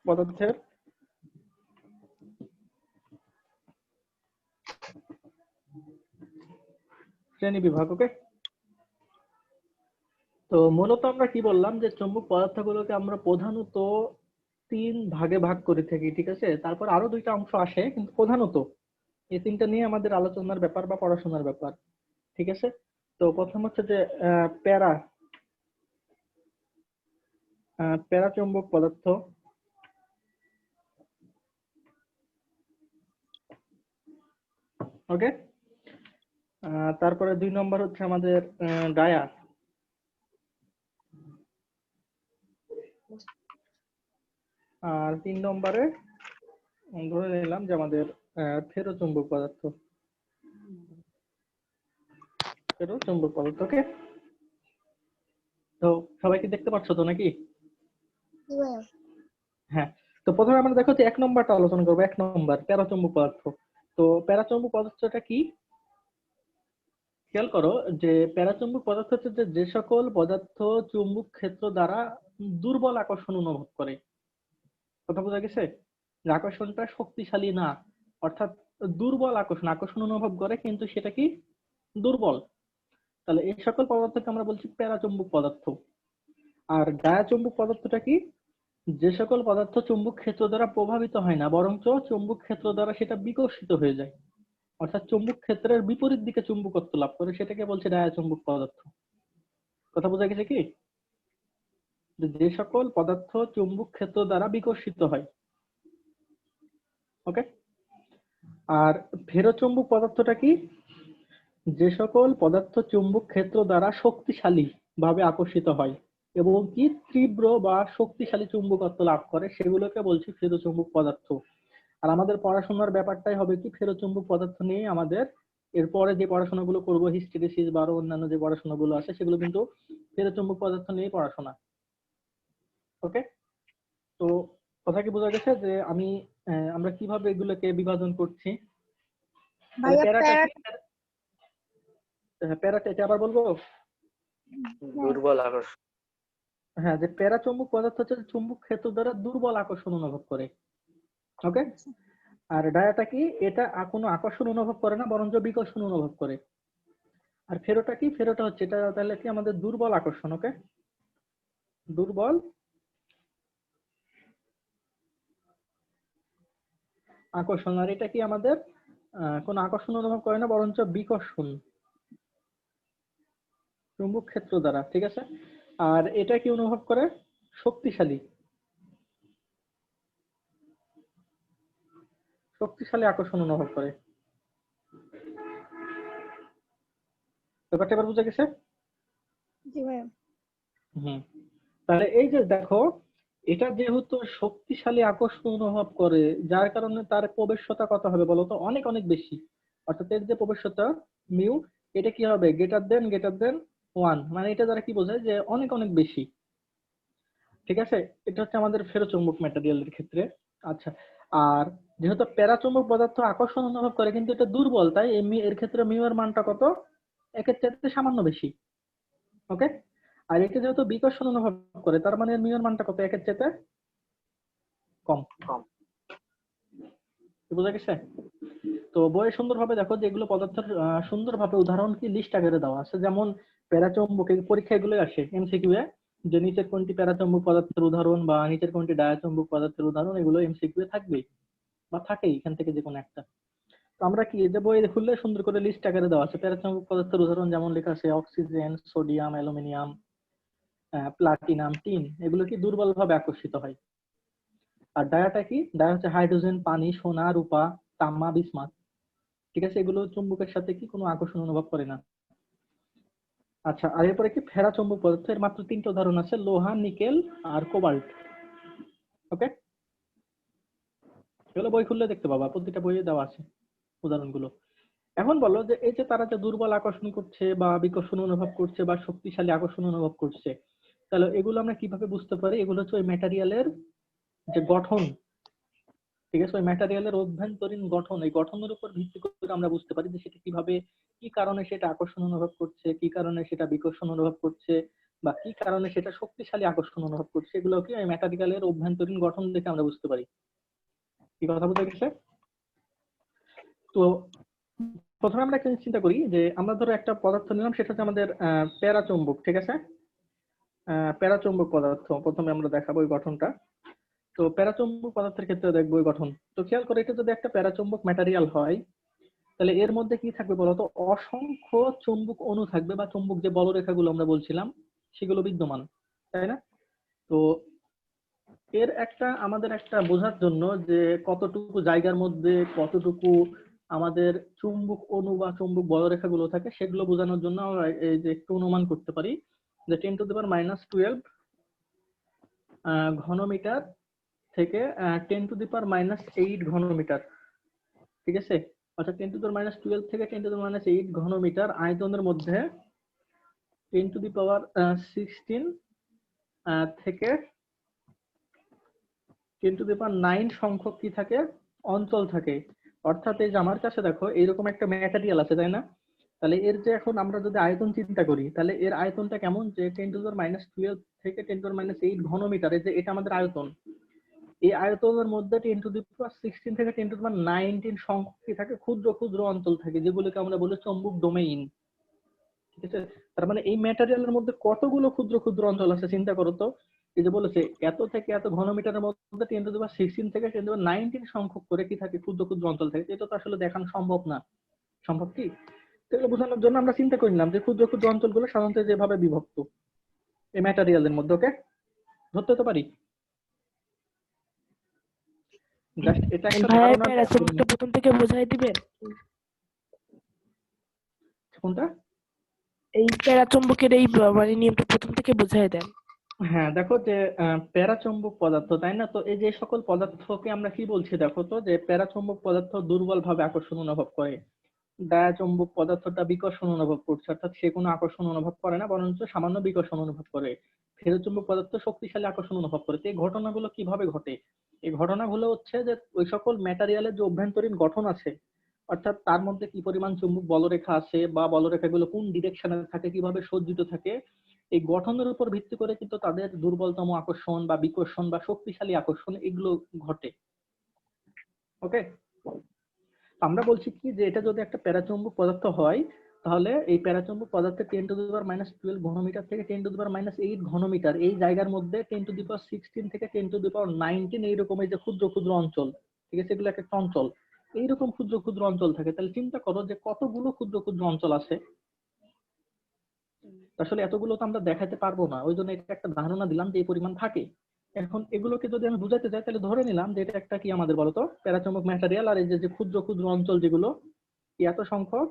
পদার্থের শ্রেণী বিভাগ। ওকে, তো মূলত আমরা কি বললাম যে চুম্বক পদার্থগুলোকে আমরা প্রধানত 3 ভাগে ভাগ করে থাকি, ঠিক আছে। তারপর আরো 2টা অংশ আসে, কিন্তু প্রধানত এই 3টা নিয়ে আমাদের আলোচনার ব্যাপার বা পড়াশোনার ব্যাপার, ঠিক আছে। তো প্রথম হচ্ছে যে প্যারা প্যারাচুম্বক পদার্থ। ওকে, তারপরে 2 নম্বর হচ্ছে আমাদের ডায়া। আর 3 নম্বরে ধরে নিলাম যে আমাদের ফেরোচুম্বক পদার্থ। ফেরোচুম্বক পদার্থ। ওকে, তো সবাই কি দেখতে পাচ্ছ তো নাকি? হ্যাঁ, তো প্রথমে আমরা দেখো যে 1 নম্বরটা আলোচনা করবো। 1 নম্বর প্যারাচুম্বক পদার্থ। তো প্যারাচুম্বক পদার্থটা কি খেয়াল করো, যে প্যারাচুম্বক পদার্থ হচ্ছে যে সকল পদার্থ চুম্বক ক্ষেত্র দ্বারা দুর্বল আকর্ষণ অনুভব করে। কথা বোঝা গেছে? যে আকর্ষণটা শক্তিশালী না, অর্থাৎ দুর্বল আকর্ষণ আকর্ষণ অনুভব করে, কিন্তু সেটা কি দুর্বল। তাহলে এই সকল পদার্থকে আমরা বলছি প্যারাচুম্বক পদার্থ। আর ডায়াচুম্বক পদার্থটা কি? যে সকল পদার্থ চুম্বক ক্ষেত্র দ্বারা প্রভাবিত হয় না, বরঞ্চ চুম্বক ক্ষেত্র দ্বারা সেটা বিকর্ষিত হয়ে যায়, অর্থাৎ চুম্বক ক্ষেত্রের বিপরীত দিকে চুম্বকত্ব লাভ করে, সেটাকে বলছে ডায়াচুম্বক পদার্থ। কথা বোঝা গেছে কি? যে সকল পদার্থ চুম্বক ক্ষেত্র দ্বারা বিকর্ষিত হয়। ওকে, আর ফেরোচুম্বক পদার্থটা কি? যে সকল পদার্থ চুম্বক ক্ষেত্র দ্বারা শক্তিশালী ভাবে আকর্ষিত হয় এবং কি তীব্র বা শক্তিশালী চুম্বকত্ব লাভ করে, সেগুলোকে বলছি ফেরোচুম্বক পদার্থ। আর আমাদের পড়াশোনার ব্যাপারটাই হবে কি ফেরোচুম্বক পদার্থ নিয়ে। আমাদের এরপরে যে পড়াশোনাগুলো করবো, হিস্টেরিসিস বা আরো অন্যান্য যে পড়াশোনাগুলো আছে, সেগুলো কিন্তু ফেরোচুম্বক পদার্থ নিয়ে পড়াশোনা। ওকে, তো কথা কি বোঝা গেছে যে আমরা কিভাবে এগুলোকে বিভাজন করছি? তাহলে প্যারাটা কি? প্যারাটা এটা আবার বলবো। দুর্বল আকর্ষণ। হ্যাঁ, যে প্যারাচুম্বক পদার্থ হচ্ছে চুম্বক ক্ষেত্র দ্বারা দুর্বল আকর্ষণ অনুভব করে। ওকে, আর ডায়াটা কি? এটা কোনো আকর্ষণ অনুভব করে না, বরঞ্চ বিকর্ষণ অনুভব করে। আর ফেরোটা কি? ফেরোটা হচ্ছে এটা তাহলে কি আমাদের দুর্বল আকর্ষণ। ওকে, দুর্বল আকর্ষণ। আর এটা কি আমাদের কোনো আকর্ষণ অনুভব করে না, বরঞ্চ বিকর্ষণ চুম্বক ক্ষেত্র দ্বারা, ঠিক আছে। আর এটা কি অনুভব করে? শক্তিশালী শক্তিশালী আকর্ষণ অনুভব করে। ব্যাপারটা এবার বুঝা গেছে? হুম, তাহলে এই যে দেখো, এটা যেহেতু শক্তিশালী আকর্ষণ অনুভব করে, যার কারণে তার প্রবেশ্যতা কত হবে বলতো? অনেক অনেক বেশি। অর্থাৎ এর যে প্রবেশ্যতা মিউ, এটা কি হবে? Greater than 1। মানে এটা দ্বারা কি বোঝায়? যে অনেক অনেক বেশি, ঠিক আছে। এটা হচ্ছে আমাদের ফেরোচুম্বক ম্যাটেরিয়ালের ক্ষেত্রে। আচ্ছা, আর যেহেতু প্যারাচুম্বক পদার্থ আকর্ষণ অনুভব করে কিন্তু এটা দুর্বল, তাই এর ক্ষেত্রে মিউ এর মানটা কত? 1-এর চাইতে সামান্য বেশি। ওকে, আর এটা যেহেতু বিকর্ষণ অনুভব করে, তার মানে মিউ এর মানটা কত? 1-এর চাইতে কম। বুঝা গেছে? তো বইয়ে সুন্দরভাবে দেখো যে এগুলো পদার্থের সুন্দরভাবে উদাহরণ কি লিস্ট আকারে দেওয়া আছে। যেমন প্যারাচুম্বক পরীক্ষা এগুলো আসে এমসিকিউ এ, যে নিচের কোনটি প্যারাচুম্বক পদার্থের উদাহরণ বা নিচের কোনটি ডায়াচুম্বক পদার্থের উদাহরণ, এগুলো এমসিকিউ এ থাকবেই বা থাকেই এখান থেকে যে কোনো একটা। তো আমরা কি যে বই খুললে সুন্দর করে লিস্ট আকারে দেওয়া আছে প্যারাচুম্বক পদার্থের উদাহরণ, যেমন লেখা আছে oxygen, sodium, aluminium, platinum, tin, এগুলো কি দুর্বল ভাবে আকর্ষিত হয়। আর ডায়াটা কি? ডায়া হচ্ছে হাইড্রোজেন, পানি, সোনা, রূপা, তামা, বিসমাথ, ঠিক আছে। এগুলো চুম্বকের সাথে কি কোনো আকর্ষণ অনুভব করে না। আচ্ছা, আর এরপরে কি ফেরাচুম্বক পদার্থ, এর মাত্র 3টা উদাহরণ আছে, লোহা, নিকেল আর কোবাল্ট। ওকে, এগুলো বই খুললে দেখতে পাবা, প্রতিটা বইয়ে দেওয়া আছে উদাহরণগুলো। এখন বলো যে এই যে তারা যে দুর্বল আকর্ষণ করছে বা বিকর্ষণ অনুভব করছে বা শক্তিশালী আকর্ষণ অনুভব করছে, তাহলে এগুলো আমরা কিভাবে বুঝতে পারি? এগুলো হচ্ছে ওই ম্যাটেরিয়ালের যে গঠন, ঠিক আছে। ওই ম্যাটেরিয়ালের অভ্যন্তরীণ গঠন, এই গঠনের উপর ভিত্তি করে আমরা বুঝতে পারি যে সেটা কিভাবে, কি কারণে সেটা আকর্ষণ অনুভব করছে, কি কারণে সেটা বিকর্ষণ অনুভব করছে, বা কি কারণে সেটা শক্তিশালী আকর্ষণ অনুভব করছে, এগুলো কি এই ম্যাটেরিয়ালের অভ্যন্তরীণ গঠন দেখে আমরা বুঝতে পারি। কি কথা বুঝে গেছে? তো প্রথমে আমরা একটা জিনিস চিন্তা করি যে আমরা ধরো একটা পদার্থ নিলাম, সেটা হচ্ছে আমাদের প্যারাচৌম্বক, ঠিক আছে? প্যারাচৌম্বক পদার্থ প্রথমে আমরা দেখাবো এই গঠনটা। তো প্যারাচৌম্বক পদার্থের ক্ষেত্রে দেখবো এই গঠন। তো খেয়াল করে, এটা যদি একটা প্যারাচৌম্বক ম্যাটেরিয়াল হয়, তাহলে এর মধ্যে কি থাকবে বলতো? অসংখ্য চুম্বক অণু থাকবে, বা চুম্বক যে বলরেখাগুলো আমরা বলছিলাম সেগুলো বিদ্যমান, তাই না? তো এর একটা আমাদের একটা বোঝার জন্য যে কতটুকু জায়গার মধ্যে কতটুকু আমাদের চুম্বক অণু বা চুম্বক বলরেখাগুলো থাকে, সেগুলো বোঝানোর জন্য আমরা এই যে একটু অনুমান করতে পারি যে 10⁻12 ঘনমিটার থেকে 10⁻8 ঘনমিটার, ঠিক আছে? অর্থাৎ 10⁻12 থেকে 10⁻8 ঘনমিটার আয়তনের মধ্যে 10⁻16 থেকে 10⁹ সংখ্যক কি থাকে? অঞ্চল থাকে। অর্থাৎ এই যে আমার কাছে দেখো এইরকম একটা ম্যাটেরিয়াল আছে, তাই না? তাহলে এর যে এখন আমরা যদি আয়তন চিন্তা করি, তাহলে এর আয়তনটা কেমন? যে 10⁻12 থেকে 10⁻8 ঘনমিটার, এই যে এটা আমাদের আয়তন। এই আয়তনের মধ্যে 10⁻16 থেকে 10⁻19 সংখ্যক কি থাকে? ক্ষুদ্র ক্ষুদ্র অঞ্চল থাকে, যেগুলোকে আমরা বলি চৌম্বক ডোমেইন, ঠিক আছে? তার মানে এই ম্যাটেরিয়ালের মধ্যে কতগুলো ক্ষুদ্র ক্ষুদ্র অঞ্চল আছে চিন্তা করো তো। এই যে বলেছে এত থেকে এত ঘনমিটারের মধ্যে 10⁻16 থেকে 10⁻19 সংখ্যক করে কি থাকে? ক্ষুদ্র ক্ষুদ্র অঞ্চল থাকে। এটা তো আসলে দেখানো সম্ভব না। সম্ভব কি? তো এগুলো বোঝানোর জন্য আমরা চিন্তা করলাম যে ক্ষুদ্র ক্ষুদ্র অঞ্চলগুলো সাধারণত যেভাবে বিভক্ত এই ম্যাটেরিয়ালের মধ্যে, ওকে ধরতে তো পারি। জাস্ট এটা একটা ভাইয়া ধারণা প্যারাচুম্বকটা প্রথম থেকে বোঝাই দিবেন। কোনটা? এই প্যারাচুম্বকের এই মানে নিয়মটা প্রথম থেকে বোঝাই দেন। হ্যাঁ, দেখো যে প্যারাচৌম্বক পদার্থ, তাই না? তো এই যে সকল পদার্থকে আমরা কি বলছি দেখো তো, যে প্যারাচৌম্বক পদার্থ দুর্বল ভাবে আকর্ষণ অনুভব করে, ডায়াচৌম্বক পদার্থটা বিকর্ষণ অনুভব করছে, অর্থাৎ সে কোনো আকর্ষণ অনুভব করে না, বরঞ্চ সামান্য বিকর্ষণ অনুভব করে। ফেরোচুম্বক পদার্থ শক্তিশালী আকর্ষণ অনুভব করে। তো এই ঘটনাগুলো কিভাবে ঘটে? এই ঘটনাগুলো হচ্ছে যে ওই সকল ম্যাটেরিয়ালের যে অভ্যন্তরীণ গঠন আছে, অর্থাৎ তার মধ্যে কি পরিমাণ চুম্বক বলরেখা আছে, বা বলরেখাগুলো কোন ডিরেকশনে থাকে, কিভাবে সজ্জিত থাকে, এই গঠনের উপর ভিত্তি করে কিন্তু তাদের দুর্বলতম আকর্ষণ বা বিকর্ষণ বা শক্তিশালী আকর্ষণ এগুলো ঘটে। ওকে, আমরা বলছি কি যে এটা যদি একটা প্যারাচৌম্বক পদার্থ হয়, তাহলে এই প্যারাচৌম্বক পদার্থের 10⁻12 ঘনমিটার থেকে 10⁻8 ঘনমিটার এই জায়গার মধ্যে 10⁻16 থেকে 10⁻19 এইরকম এই যে ক্ষুদ্র ক্ষুদ্র অঞ্চল, ঠিক আছে? এগুলো একটা অঞ্চল, এইরকম ক্ষুদ্র ক্ষুদ্র অঞ্চল থাকে। তাহলে চিন্তা করো যে কতগুলো ক্ষুদ্র ক্ষুদ্র অঞ্চল আছে। আসলে এতগুলো তো আমরা দেখাতে পারবো না, ওই জন্য এটা একটা ধারণা দিলাম যে এই পরিমাণ থাকে। এখন এগুলোকে যদি আমি বুঝাতে চাই, তাহলে ধরে নিলাম যে এটা একটা কি আমাদের বলতো প্যারাচৌম্বক ম্যাটেরিয়াল, আর এই যে ক্ষুদ্র ক্ষুদ্র অঞ্চল যেগুলো এত সংখ্যক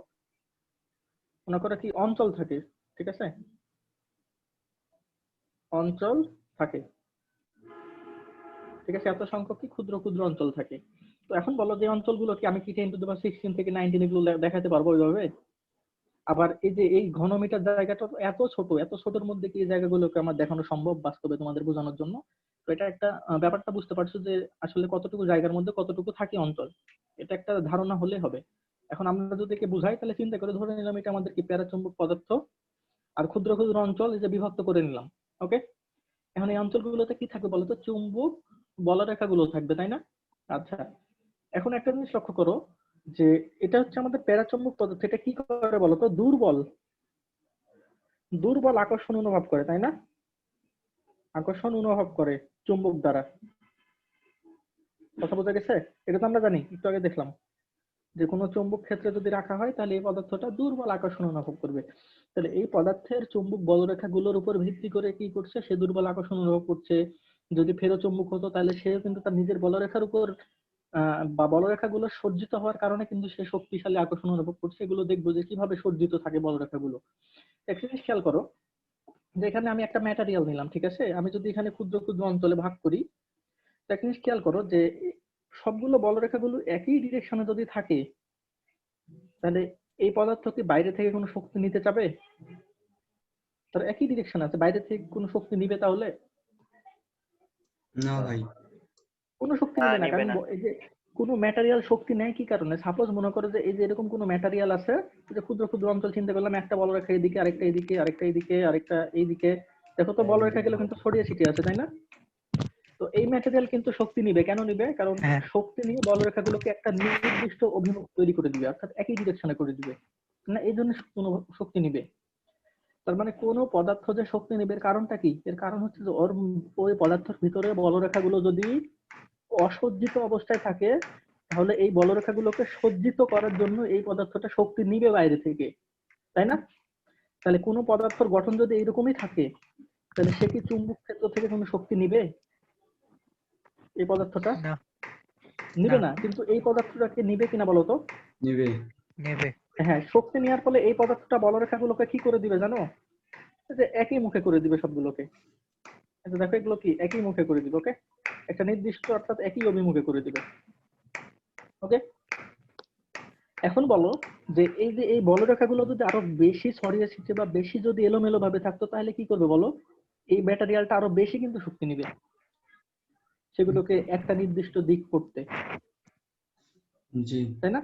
মনে করে কি অঞ্চল থাকে, ঠিক আছে? অঞ্চল থাকে, ঠিক আছে? এত সংখ্যক কি ক্ষুদ্র ক্ষুদ্র অঞ্চল থাকে। তো এখন বলো যে অঞ্চলগুলো কি আমি কি 10⁻16 থেকে 19 এগুলো দেখাতে পারবো ওইভাবে? আবার এই যে এই ঘনমিটার জায়গাটা তো এত ছোট, এত ছোটর মধ্যে কি এই জায়গাগুলোকে আমার দেখানো সম্ভব বাস্তবে তোমাদের বোঝানোর জন্য? তো এটা একটা ব্যাপারটা বুঝতে পারছো যে আসলে কতটুকু জায়গার মধ্যে কতটুকু থাকে অঞ্চল, এটা একটা ধারণা হলে হবে। এখন আমরা যদি একে বুঝাই, তাহলে চিন্তা করে ধরে নিলাম এটা আমাদের কি প্যারাচৌম্বক পদার্থ, আর ক্ষুদ্র ক্ষুদ্র অঞ্চল এই যে বিভক্ত করে নিলাম। ওকে, এখন এই অঞ্চলগুলোতে কি থাকবে বলতো? চুম্বক বলরেখাগুলো থাকবে, তাই না? আচ্ছা, এখন একটা জিনিস লক্ষ্য করো যে এটা হচ্ছে আমাদের প্যারাচৌম্বক পদার্থ, এটা কি করে বলতো? দুর্বল দুর্বল আকর্ষণ অনুভব করে, তাই না? আকর্ষণ অনুভব করে চুম্বক দ্বারা। কথা বোঝা গেছে? এটা তো আমরা জানি, একটু আগে দেখলাম যে কোনো চুম্বক ক্ষেত্রে যদি রাখা হয়, তাহলে এই পদার্থটা দুর্বল আকর্ষণ অনুভব করবে। তাহলে এই পদার্থের চুম্বক বলরেখাগুলোর উপর ভিত্তি করে কি করছে? সে দুর্বল আকর্ষণ অনুভব করছে। যদি ফেরো চুম্বক হতো, তাহলে সে কিন্তু তার নিজের বলরেখার উপর বা বলরেখাগুলো সজ্জিত হওয়ার কারণে কিন্তু সে শক্তিশালী আকর্ষণ অনুভব করছে। এগুলো দেখবো যে কিভাবে সজ্জিত থাকে বলরেখাগুলো। একটা জিনিস খেয়াল করো যে এখানে আমি একটা ম্যাটেরিয়াল নিলাম, ঠিক আছে? আমি যদি এখানে ক্ষুদ্র ক্ষুদ্র অঞ্চলে ভাগ করি, একটা জিনিস খেয়াল করো যে সবগুলো বলরেখাগুলো একই ডিরেকশনে যদি থাকে, তাহলে এই পদার্থ কি বাইরে থেকে কোনো শক্তি নিতে চাবে? তার একই ডিরেকশন আছে, বাইরে থেকে কোনো শক্তি নিবে তাহলে? না ভাই। কোনো শক্তি না, নিবে না। নিবে কারণ না। এই যে কোনো ম্যাটেরিয়াল শক্তি নেয় কি কারণে? সাপোজ মনে করো যে এই যে এরকম কোনো ম্যাটেরিয়াল আছে, যে ক্ষুদ্র ক্ষুদ্র অঞ্চল চিন্তা করলাম, একটা বলরেখা এদিকে, আরেকটা এদিকে, আরেকটা এদিকে, আরেকটা এইদিকে, দেখো তো বলরেখা গুলো কিন্তু ছড়িয়ে ছিটিয়ে আছে, তাই না? তো এই ম্যাটেরিয়াল কিন্তু শক্তি নিবে, কেন নিবে? কারণ হ্যাঁ। শক্তি নিয়ে বলরেখাগুলোকে একটা নির্দিষ্ট অভিমুখ তৈরি করে দিবে, অর্থাৎ একই ডিরেকশনে করে দিবে না, এই জন্য শক্তি নিবে। তার মানে কোনো পদার্থ যে শক্তি নেবে এর কারণটা কি? এর কারণ হচ্ছে যে ওর ওই পদার্থের ভিতরে বলরেখাগুলো যদি অসজ্জিত অবস্থায় থাকে, তাহলে এই বলরেখাগুলোকে সজ্জিত করার জন্য এই পদার্থটা শক্তি নিবে বাইরে থেকে, তাই না? তাহলে কোনো পদার্থের গঠন যদি এইরকমই থাকে, তাহলে সে কি চুম্বক ক্ষেত্র থেকে কোনো শক্তি নিবে? এই পদার্থটা না, নিবে না। না। কিন্তু এই পদার্থটাকে নিবে কিনা বলতো? নিবে। নেবে। হ্যাঁ, শক্তি নেওয়ার ফলে এই পদার্থটা বলরেখাগুলোকে কি করে দিবে জানো? এই যে একই মুখে করে দিবে সবগুলোকে। এই যে দেখো এগুলো কি একই মুখে করে দিবে, ওকে? একটা নির্দিষ্ট অর্থাৎ একই অভিমুখে করে দিবে, ওকে? এখন বলো যে এই যে এই বলরেখাগুলো যদি আরো বেশি ছড়িয়ে ছিটিয়ে বা বেশি যদি এলোমেলো ভাবে থাকতো, তাহলে কি করবে বলো? এই ম্যাটেরিয়ালটা আরো বেশি কিন্তু শক্তি নিবে সেগুলোকে একটা নির্দিষ্ট দিক করতে, জি। তাই না?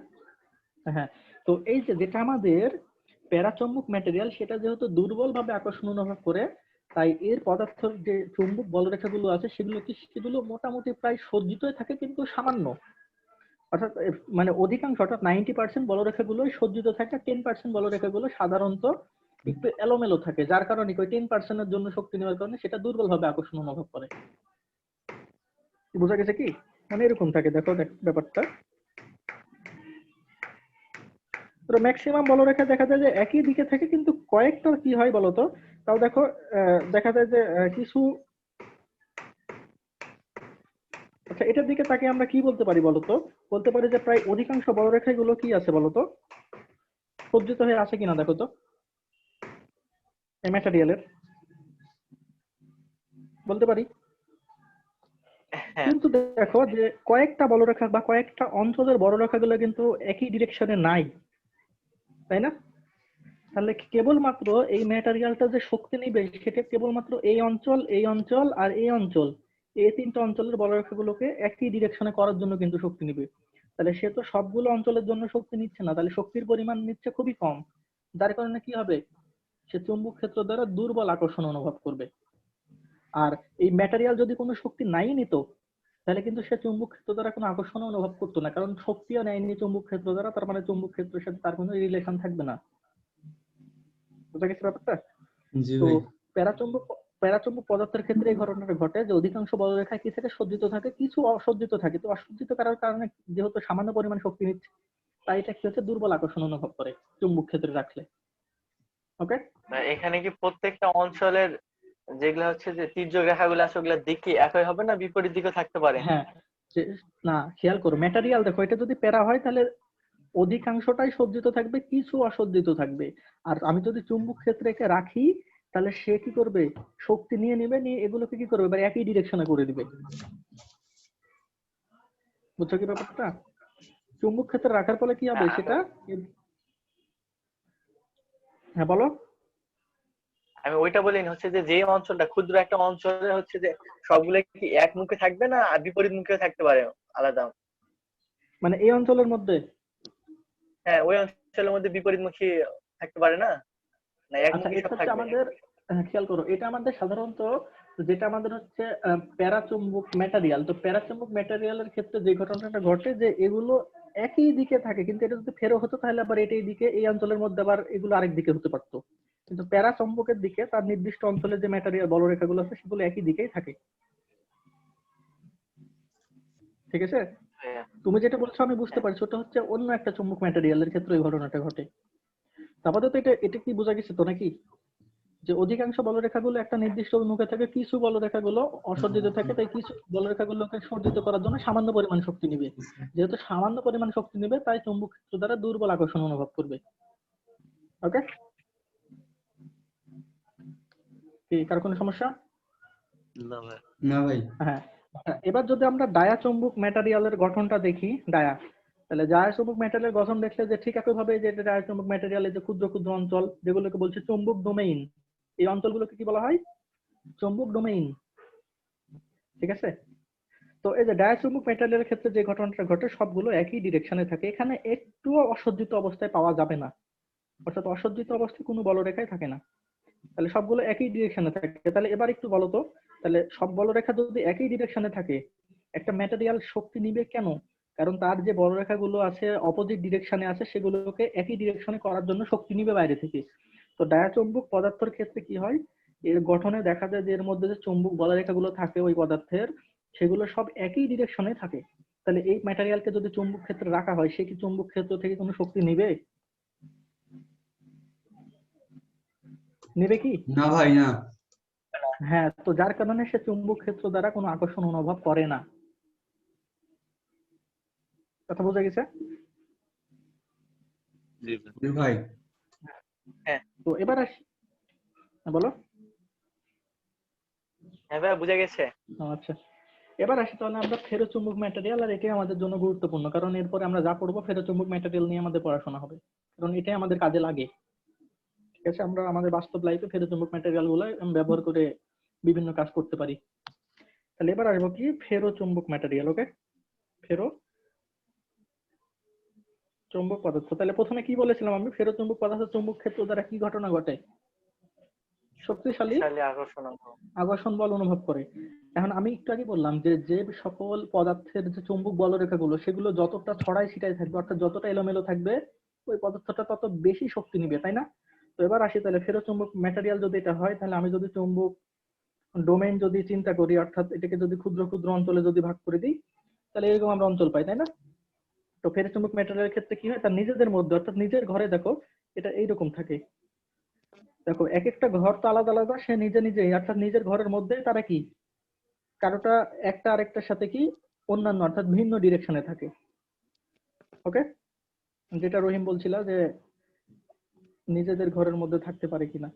হ্যাঁ। তো এই যে যেটা আমাদের প্যারাচুম্বক ম্যাটেরিয়াল, সেটা যেহেতু দুর্বল ভাবে আকর্ষণ অনুভব করে, তাই এর পদার্থের যে চুম্বক বলরেখাগুলো আছে সেগুলো মোটামুটি প্রায় সজ্জিতই থাকে, কিন্তু সামান্য, অর্থাৎ মানে অধিকাংশ অর্থাৎ 90% বলরেখাগুলোই সজ্জিত থাকে, 10% বলরেখাগুলো সাধারণত একটু এলোমেলো থাকে, যার কারণে ওই 10%-এর জন্য শক্তি নেওয়ার কারণে সেটা দুর্বল ভাবে আকর্ষণ অনুভব করে। বোঝা গেছে কি? মানে এরকম থাকে, দেখো ব্যাপারটা। তো ম্যাক্সিমাম বলরেখা দেখা যায় যে একই দিকে থাকে, কিন্তু কয়েকটা কি হয় বলতো? তাও দেখো দেখা যায় যে কিছু, আচ্ছা এটার দিকে তাকে আমরা কি বলতে পারি বলতো? বলতে পারি যে প্রায় অধিকাংশ বলরেখা গুলো কি আছে বলতো? সজ্জিত হয়ে আছে কিনা দেখো তো এই ম্যাটেরিয়ালের, বলতে পারি। হ্যাঁ, কিন্তু দেখো যে কয়েকটা বলরেখা বা কয়েকটা অঞ্চলের বলরেখাগুলো কিন্তু একই ডিরেকশনে নাই, তাই না? তাহলে কেবলমাত্র এই ম্যাটেরিয়ালটা যে শক্তি নিবে সেটা কেবলমাত্র এই অঞ্চল, এই অঞ্চল আর এই অঞ্চল, এই তিনটা অঞ্চলের বলরেখাগুলোকে একই ডিরেকশনে করার জন্য কিন্তু শক্তি নিবে। তাহলে সে তো সবগুলো অঞ্চলের জন্য শক্তি নিচ্ছে না, তাহলে শক্তির পরিমাণ নিচ্ছে খুবই কম, যার কারণে কি হবে? সে চুম্বক ক্ষেত্র দ্বারা দুর্বল আকর্ষণ অনুভব করবে। আর এই ম্যাটেরিয়াল যদি কোনো শক্তি নাই নিত, তাহলে কিন্তু সে চুম্বক ক্ষেত্র দ্বারা কোনো আকর্ষণ অনুভব করতো না, কারণ শক্তিও নেয়নি চুম্বক ক্ষেত্র দ্বারা, তার মানে চুম্বক ক্ষেত্রের সাথে তার কোনো রিলেশন থাকবে না। বুঝা গেছে ব্যাপারটা? জি তো ভাই। প্যারাচুম্বক প্যারাচুম্বক পদার্থের ক্ষেত্রে এই ঘটনাটা ঘটে যে অধিকাংশ বলরেখা কি থাকে? সজ্জিত থাকে, কিছু অসজ্জিত থাকে। তো অসজ্জিত করার কারণে যেহেতু সামান্য পরিমাণ শক্তি নিচ্ছে, তাই এটা কি হচ্ছে? দুর্বল আকর্ষণ অনুভব করে চুম্বক ক্ষেত্রে রাখলে, ওকে? এখানে কি প্রত্যেকটা অঞ্চলের যেগুলো হচ্ছে যে তির্যক রেখাগুলো আছে ওগুলোর দিক কি একই হবে না বিপরীত দিকে থাকতে পারে? হ্যাঁ, না খেয়াল করো, ম্যাটেরিয়াল দেখো, এটা যদি প্যারা হয় তাহলে অধিকাংশটাই সজ্জিত থাকবে, কিছু অসজ্জিত থাকবে। আর আমি যদি চুম্বক ক্ষেত্রকে রাখি, তাহলে সে কি করবে? শক্তি নিয়ে নেবে, নিয়ে এগুলোকে কি করবে? এবার একই ডিরেকশনে করে দিবে। বুঝছো কি ব্যাপারটা? চুম্বক ক্ষেত্রে রাখার ফলে কি হবে হ্যাঁ, সেটা? হ্যাঁ বলো। আমি ওইটা বলিনি, হচ্ছে যে যে অঞ্চলটা ক্ষুদ্র একটা অঞ্চলে হচ্ছে যে সবগুলো কি এক মুখে থাকবে না আর বিপরীত মুখে থাকতে পারে আলাদা? মানে এই অঞ্চলের মধ্যে, হ্যাঁ, ওই অঞ্চলের মধ্যে বিপরীতমুখী থাকতে পারে না, না আচ্ছা একমুখী এটা সব হচ্ছে থাকবে? আমাদের, খেয়াল করো, এটা আমাদের সাধারণত যেটা আমাদের হচ্ছে প্যারাচুম্বক ম্যাটেরিয়াল। তো প্যারাচুম্বক ম্যাটেরিয়ালের ক্ষেত্রে যে ঘটনাটা ঘটে যে এগুলো একই দিকে থাকে, কিন্তু এটা যদি ফেরো হতো তাহলে আবার এটা এই দিকে, এই অঞ্চলের মধ্যে আবার এগুলো আরেক দিকে হতে পারতো। কিন্তু প্যারাচুম্বকের দিকে তার নির্দিষ্ট অঞ্চলে যে ম্যাটেরিয়াল বলরেখাগুলো আছে সেগুলো একই দিকেই থাকে, ঠিক আছে? হ্যাঁ, তুমি যেটা বলছো আমি বুঝতে পারছি, ওটা হচ্ছে অন্য একটা চুম্বক ম্যাটেরিয়ালের ক্ষেত্রে এই ঘটনাটা ঘটে। তারপরে তো এটা এটা কি বোঝা গেছে তো নাকি? যে অধিকাংশ বলরেখাগুলো একটা নির্দিষ্ট অভিমুখে থাকে, কিছু বলরেখাগুলো অসজ্জিত থাকে, তাই কিছু বলরেখাগুলোকে সজ্জিত করার জন্য সামান্য পরিমাণ শক্তি নিবে। যেহেতু সামান্য পরিমাণ শক্তি নিবে, তাই চুম্বক ক্ষেত্র দ্বারা দুর্বল আকর্ষণ অনুভব করবে, ওকে? কি কার কোনো সমস্যা? না ভাই। হ্যাঁ। এবার যদি আমরা ডায়া চুম্বক ম্যাটেরিয়ালের গঠনটা দেখি, ডায়া, তাহলে ডায়া চুম্বক ম্যাটেরিয়ালের গঠন দেখলে যে ঠিক একই ভাবে যে ডায়া চুম্বক ম্যাটেরিয়ালের যে ক্ষুদ্র ক্ষুদ্র অঞ্চল যেগুলোকে বলছে চুম্বক ডোমেইন, এই অঞ্চলগুলোকে কি বলা হয়? চুম্বক ডোমেইন, ঠিক আছে? তো এই যে ডায়াচুম্বক ম্যাটেরিয়ালের ক্ষেত্রে যে ঘটনাটা ঘটে সবগুলো একই ডিরেকশনে থাকে, এখানে একটুও অসজ্জিত অবস্থায় পাওয়া যাবে না, অর্থাৎ অসজ্জিত অবস্থায় কোনো বলরেখাই থাকে না। তাহলে সবগুলো একই ডিরেকশনে থাকে। তাহলে এবার একটু বলো তো, তাহলে সব বলরেখা যদি একই ডিরেকশনে থাকে, একটা ম্যাটেরিয়াল শক্তি নিবে কেন? কারণ তার যে বলরেখাগুলো আছে অপোজিট ডিরেকশনে আছে, সেগুলোকে একই ডিরেকশনে করার জন্য শক্তি নিবে বাইরে থেকে। তো ডায়াচুম্বক পদার্থের ক্ষেত্রে কি হয়, এর গঠনে দেখা যায় যে এর মধ্যে যে চুম্বক বলরেখাগুলো থাকে ওই পদার্থের, সেগুলো সব একই ডিরেকশনে থাকে। তাহলে এই ম্যাটেরিয়ালকে যদি চুম্বক ক্ষেত্রে রাখা হয়, সে কি চুম্বক ক্ষেত্র থেকে কোনো শক্তি নিবে? নেবে কি? না ভাই না। হ্যাঁ, তো যার কারণে সে চুম্বক ক্ষেত্র দ্বারা কোনো আকর্ষণ অনুভব করে না। কথা বোঝা গেছে? জি ভাই। জি ভাই। তো এবার আসি, হ্যাঁ, বলো। হ্যাঁ ভাই বুঝা গেছে। আচ্ছা, এবার আসি তাহলে আমরা ফেরোচুম্বক ম্যাটেরিয়াল, আর এটাই আমাদের জন্য গুরুত্বপূর্ণ, কারণ এরপরে আমরা যা পড়বো ফেরোচুম্বক ম্যাটেরিয়াল নিয়ে আমাদের পড়াশোনা হবে, কারণ এটাই আমাদের কাজে লাগে। ঠিক আছে, আমরা আমাদের বাস্তব লাইফে ফেরোচুম্বক ম্যাটেরিয়াল গুলো ব্যবহার করে বিভিন্ন কাজ করতে পারি। তাহলে এবার আসবো কি ফেরোচুম্বক ম্যাটেরিয়াল। ওকে, ফেরো চুম্বক পদার্থ। তাহলে প্রথমে কি বলেছিলাম আমি, ফেরোচুম্বক পদার্থ চুম্বক ক্ষেত্র দ্বারা কি ঘটনা ঘটে? শক্তিশালী শক্তিশালী আকর্ষণ অনুভব। আকর্ষণ বল অনুভব করে। এখন আমি একটু আগে বললাম যে যে সকল পদার্থের যে চুম্বক বলরেখাগুলো সেগুলো যতটা ছড়াই ছিটাই থাকবে, অর্থাৎ যতটা এলোমেলো থাকবে, ওই পদার্থটা তত বেশি শক্তি নিবে, তাই না? তো এবার আসি, তাহলে ফেরোচুম্বক ম্যাটেরিয়াল যদি এটা হয়, তাহলে আমি যদি চুম্বক ডোমেইন যদি চিন্তা করি, অর্থাৎ এটাকে যদি ক্ষুদ্র ক্ষুদ্র অঞ্চলে যদি ভাগ করে দিই, তাহলে এরকম আমরা অঞ্চল পাই, তাই না? তো ফেরোচুম্বক ম্যাটেরিয়ালের ক্ষেত্রে কি হয়, তার নিজেদের মধ্যে অর্থাৎ নিজের ঘরে দেখো এটা এইরকম থাকে। দেখো এক একটা ঘর তো আলাদা আলাদা, সে নিজে নিজেই অর্থাৎ নিজের ঘরের মধ্যে তারা কি কারোটা একটা আরেকটার সাথে কি অন্যান্য অর্থাৎ ভিন্ন ডিরেকশনে থাকে। ওকে, যেটা রহিম বলছিল যে নিজেদের ঘরের মধ্যে থাকতে পারে কিনা।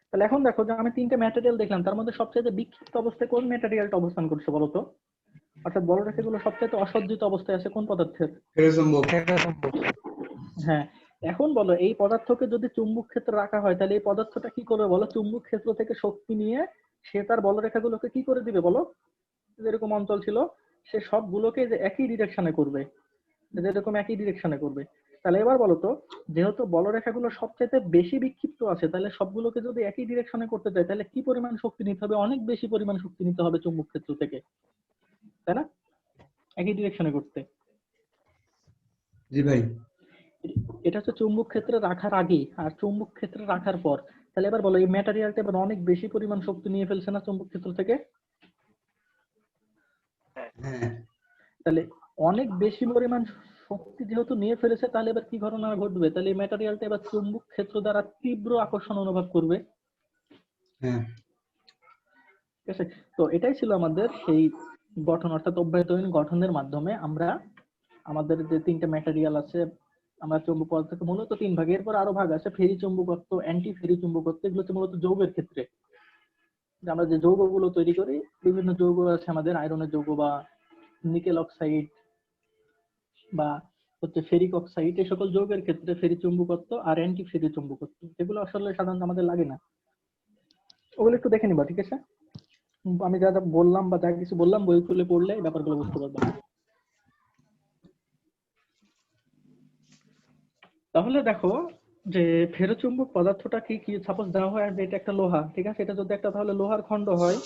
তাহলে এখন দেখো যে আমি তিনটে ম্যাটেরিয়াল দেখলাম, তার মধ্যে সবচেয়ে বিক্ষিপ্ত অবস্থায় কোন ম্যাটেরিয়ালটা অবস্থান করছে বলতো? অর্থাৎ বলরেখাগুলো সবচেয়ে অসজ্জিত অবস্থায় আছে কোন পদার্থের? ফেরোচুম্বক। হ্যাঁ, এখন বলো এই পদার্থকে যদি চুম্বক ক্ষেত্রে রাখা হয়, তাহলে এই পদার্থটা কি করবে বলো? চুম্বক ক্ষেত্র থেকে শক্তি নিয়ে সে তার বলরেখাগুলোকে কি করে দিবে বলো? যেরকম অঞ্চল ছিল সে সবগুলোকে যে একই ডিরেকশনে করবে, যেরকম একই ডিরেকশনে করবে। তাহলে এবার বলো তো, যেহেতু বলরেখাগুলো সবচেয়ে বেশি বিক্ষিপ্ত আছে, তাহলে সবগুলোকে যদি একই ডিরেকশনে করতে চাই, তাহলে কি পরিমাণ শক্তি নিতে হবে? অনেক বেশি পরিমাণ শক্তি নিতে হবে চুম্বক ক্ষেত্র থেকে, তাই না? একই ডিরেকশনে করতে। জি ভাই। এটা হচ্ছে চুম্বক ক্ষেত্রে রাখার আগে, আর চুম্বক ক্ষেত্রে রাখার পর। তাহলে এবার বলো এই ম্যাটেরিয়ালটা এবার অনেক বেশি পরিমাণ শক্তি নিয়ে ফেলছে না চুম্বক ক্ষেত্র থেকে? হ্যাঁ। তাহলে অনেক বেশি পরিমাণ শক্তি যেহেতু নিয়ে ফেলেছে, তাহলে এবার কি ঘটনা ঘটবে? তাহলে এই ম্যাটেরিয়ালটা এবার চুম্বক ক্ষেত্র দ্বারা তীব্র আকর্ষণ অনুভব করবে। হ্যাঁ। ঠিক আছে, তো এটাই ছিল আমাদের সেই গঠন, অর্থাৎ অভ্যন্তরীণ গঠনের মাধ্যমে আমরা আমাদের যে তিনটা ম্যাটেরিয়াল আছে, আমরা চৌম্বক পদার্থকে মূলত তিন ভাগে, এরপর আরো ভাগ আছে ফেরি চুম্বকত্ব, অ্যান্টি ফেরি চুম্বকত্ব। এগুলো হচ্ছে মূলত যৌগের ক্ষেত্রে, যে আমরা যে যৌগগুলো তৈরি করি, বিভিন্ন যৌগ আছে আমাদের, আয়রনের যৌগ বা নিকেল অক্সাইড বা হচ্ছে ফেরিক অক্সাইড, এই সকল যৌগের ক্ষেত্রে ফেরি চুম্বকত্ব আর অ্যান্টি ফেরি চুম্বকত্ব, এগুলো আসলে সাধারণত আমাদের লাগে না। ওগুলো একটু দেখে নিবা, ঠিক আছে? আমি যা যা বললাম বা যা কিছু বললাম বই খুলে পড়লে এই ব্যাপারগুলো বুঝতে পারবে। তাহলে দেখো যে ফেরোচুম্বক পদার্থটা কি কি, সাপোজ দেওয়া হয় যে এটা একটা লোহা, ঠিক আছে? এটা যদি একটা তাহলে লোহার খণ্ড হয়,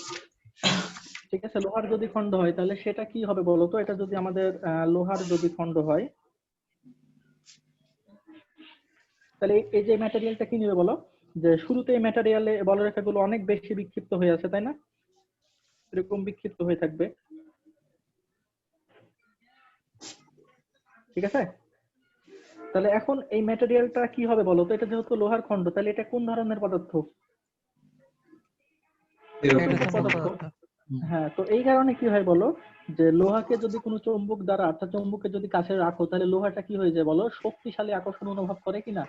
ঠিক আছে? লোহার যদি খণ্ড হয় তাহলে সেটা কি হবে বলতো? এটা যদি আমাদের লোহার যদি খণ্ড হয়, তাহলে এই যে ম্যাটেরিয়ালটা কি নেবে বলো? যে শুরুতে এই ম্যাটেরিয়ালে বলরেখাগুলো অনেক বেশি বিক্ষিপ্ত হয়ে আছে, তাই না? এরকম বিক্ষিপ্ত হয়ে থাকবে, ঠিক আছে? তাহলে এখন এই ম্যাটেরিয়ালটা কি হবে বলো তো? এটা যেহেতু লোহার খণ্ড, তাহলে এটা কোন ধরনের পদার্থ? ফেরোচুম্বক পদার্থ। হ্যাঁ, তো এই কারণে কি হয় বলো, যে লোহাকে যদি কোনো চুম্বক দ্বারা অর্থাৎ চুম্বককে যদি কাছে রাখো, তাহলে লোহাটা কি হয়ে যায় বলো? শক্তিশালী আকর্ষণ অনুভব করে কিনা?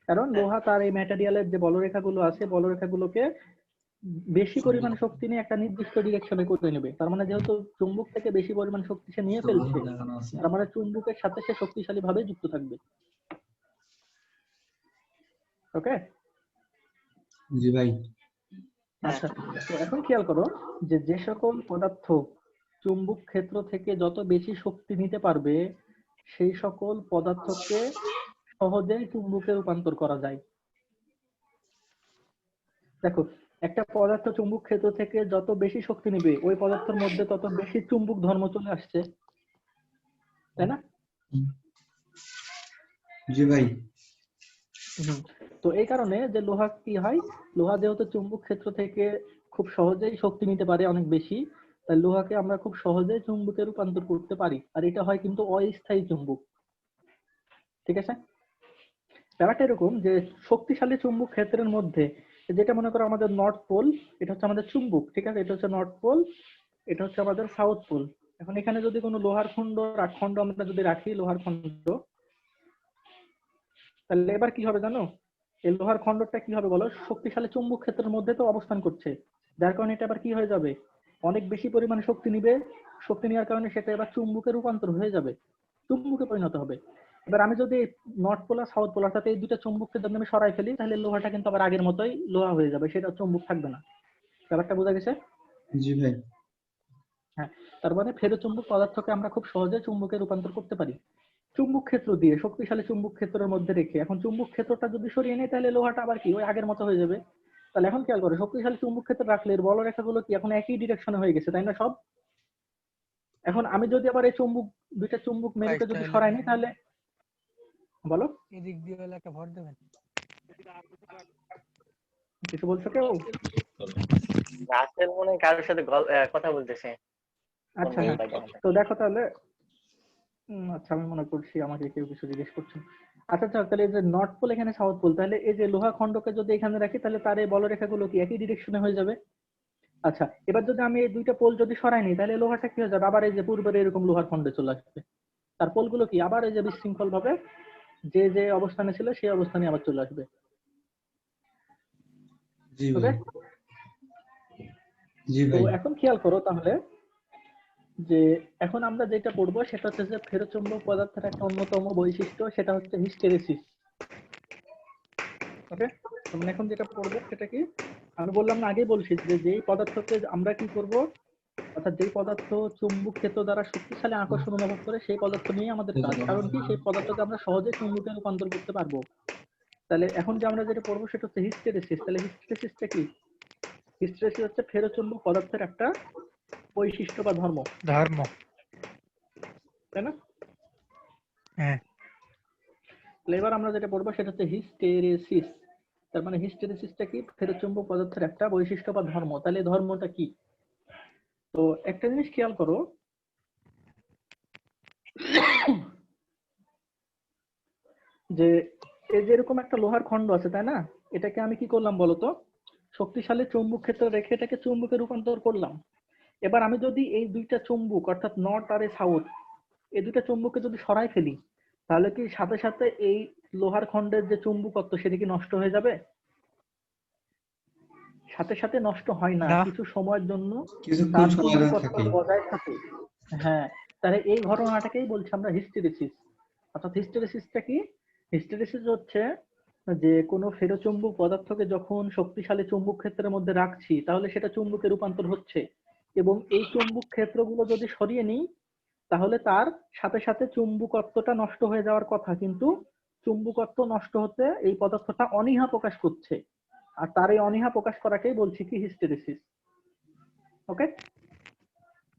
কারণ লোহা তার এই ম্যাটেরিয়ালের যে বলরেখাগুলো আছে, বলরেখাগুলোকে বেশি পরিমাণ শক্তি নিয়ে একটা নির্দিষ্ট ডিরেকশনে করে নেবে। তার মানে যেহেতু চুম্বক থেকে বেশি পরিমাণ শক্তি সে নিয়ে ফেলছে, তার মানে চুম্বকের সাথে সে শক্তিশালী ভাবে যুক্ত থাকবে। ওকে, জি ভাই। আচ্ছা, তো এখন খেয়াল করো যে যে সকল পদার্থ চুম্বক ক্ষেত্র থেকে যত বেশি শক্তি নিতে পারবে, সেই সকল পদার্থকে সহজেই চুম্বকে রূপান্তর করা যায়। দেখো, একটা পদার্থ চুম্বক ক্ষেত্র থেকে যত বেশি শক্তি নেবে ওই পদার্থের মধ্যে তত বেশি চুম্বক ধর্ম চলে আসছে, তাই না? জি ভাই। হুম। তো এই কারণে যে লোহা কি হয়, লোহা যেহেতু চুম্বক ক্ষেত্র থেকে খুব সহজেই শক্তি নিতে পারে অনেক বেশি, তাই লোহাকে আমরা খুব সহজেই চুম্বকে রূপান্তর করতে পারি। আর এটা হয় কিন্তু অস্থায়ী চুম্বক। ঠিক আছে? ব্যাপারটা এরকম যে শক্তিশালী চুম্বক ক্ষেত্রের মধ্যে যেটা মনে করো আমাদের নর্থ পোল, এটা হচ্ছে আমাদের চুম্বক, ঠিক আছে? এটা হচ্ছে নর্থ পোল, এটা হচ্ছে আমাদের সাউথ পোল। এখন এখানে যদি কোনো লোহার খণ্ড আমরা যদি রাখি, লোহার খণ্ড, তাহলে এবার কি হবে জানো? এই লোহার খণ্ডটা কি হবে বলো? শক্তিশালী চুম্বক ক্ষেত্রের মধ্যে তো অবস্থান করছে, যার কারণে এটা আবার কি হয়ে যাবে, অনেক বেশি পরিমাণে শক্তি নিবে। শক্তি নেওয়ার কারণে সেটা এবার চুম্বকে রূপান্তর হয়ে যাবে, চুম্বকে পরিণত হবে। এবার আমি যদি নর্থ পোল আর সাউথ পোল অর্থাৎ এই দুইটা চুম্বককে যদি আমি সরাই ফেলি, তাহলে লোহাটা কিন্তু আবার আগের মতোই লোহা হয়ে যাবে, সেটা চুম্বক থাকবে না। ব্যাপারটা বোঝা গেছে? জি ভাই। হ্যাঁ, তার মানে ফেরোচুম্বক পদার্থকে আমরা খুব সহজে চুম্বকে রূপান্তর করতে পারি চুম্বক ক্ষেত্র দিয়ে, শক্তিশালী চুম্বক ক্ষেত্রের মধ্যে রেখে। এখন চুম্বক ক্ষেত্রটা যদি সরিয়ে নেই, তাহলে লোহাটা আবার কি ওই আগের মতো হয়ে যাবে। তাহলে এখন খেয়াল করো, শক্তিশালী চুম্বক ক্ষেত্র রাখলে এর বলরেখাগুলো কি এখন একই ডিরেকশনে হয়ে গেছে, তাই না সব? এখন আমি যদি আবার এই দুইটা চুম্বক মেরুকে যদি সরাই নিই, তাহলে বলো এদিক দিয়ে হলে একটা ভর দেবেন। কিছু বলছো কেউ? রাসেল মনে হয় কারোর সাথে কথা বলতেছে। আচ্ছা, হ্যাঁ। তো দেখো তাহলে, আচ্ছা আমি মনে করছি আমাকে কেউ কিছু জিজ্ঞেস করছেন। আচ্ছা আচ্ছা, তাহলে এই যে নর্থ পোল এখানে সাউথ পোল, তাহলে এই যে লোহা খণ্ডকে যদি এখানে রাখি, তাহলে তার এই বলরেখাগুলো কি একই ডিরেকশনে হয়ে যাবে। আচ্ছা, এবার যদি আমি এই দুইটা পোল যদি সরাই নিই, তাহলে লোহাটা কি হয়ে যাবে, আবার এই যে পূর্বের এরকম লোহার খণ্ডে চলে আসবে। তার পোলগুলো কি আবার এই যে বিশৃঙ্খল ভাবে যে যে অবস্থানে ছিল সেই অবস্থানে আবার চলে আসবে। জি ওকে, ভাই। জি তো ভাই। এখন খেয়াল করো তাহলে যে এখন আমরা যেটা পড়বো সেটা হচ্ছে যে ফেরোচুম্বক পদার্থের একটা অন্যতম বৈশিষ্ট্য, সেটা হচ্ছে হিস্টেরেসিস। ওকে, তোমরা এখন যেটা পড়বো সেটা কি, আমি বললাম না, আগেই বলছি যে যেই পদার্থকে আমরা কি করব, অর্থাৎ যেই পদার্থ চুম্বক ক্ষেত্র দ্বারা শক্তিশালী আকর্ষণ অনুভব করে সেই পদার্থ নিয়ে আমাদের কাজ। কারণ কি, সেই পদার্থকে আমরা সহজে চুম্বকে রূপান্তর করতে পারবো। তাহলে এখন যে আমরা যেটা পড়বো সেটা হচ্ছে হিস্টেরেসিস। তাহলে হিস্টেরেসিসটা কি? হিস্টেরেসিস হচ্ছে ফেরোচুম্বক পদার্থের একটা বৈশিষ্ট্য বা ধর্ম, তাই না? হ্যাঁ। তাহলে এবার আমরা যেটা পড়বো সেটা হচ্ছে হিস্টেরেসিস। তার মানে হিস্টেরেসিসটা কি? ফেরোচুম্বক পদার্থের একটা বৈশিষ্ট্য বা ধর্ম। তাহলে ধর্মটা কি? তো একটা জিনিস খেয়াল করো, যে এই যে এরকম একটা লোহার খণ্ড আছে, তাই না? এটাকে আমি কি করলাম বলতো, শক্তিশালী চুম্বক ক্ষেত্রে রেখে এটাকে চুম্বকে রূপান্তর করলাম। এবার আমি যদি এই দুইটা চুম্বক অর্থাৎ নর্থ আর সাউথ, এই দুইটা চুম্বককে যদি সরাই ফেলি, তাহলে কি সাথে সাথে এই লোহার খণ্ডের যে চুম্বকত্ব সেটা কি নষ্ট হয়ে যাবে? সাথে সাথে নষ্ট হয় না, না। কিছু সময়ের জন্য কিছুক্ষণ তার সময় চুম্বকত্ব থাকে। বজায় থাকে। হ্যাঁ, তাহলে এই ঘটনাটাকেই বলছি আমরা হিস্টেরেসিস। অর্থাৎ হিস্টেরেসিসটা কি? হিস্টেরেসিস হচ্ছে যে কোনো ফেরোচুম্বক পদার্থকে যখন শক্তিশালী চুম্বক ক্ষেত্রের মধ্যে রাখছি, তাহলে সেটা চুম্বকে রূপান্তর হচ্ছে, এবং এই চুম্বক ক্ষেত্রগুলো যদি সরিয়ে নিই, তাহলে তার সাথে সাথে চুম্বকত্বটা নষ্ট হয়ে যাওয়ার কথা, কিন্তু চুম্বকত্ব নষ্ট হতে এই পদার্থটা অনীহা প্রকাশ করছে। আর তার এই অনীহা প্রকাশ করাকেই বলছি কি হিস্টেরেসিস। ওকে,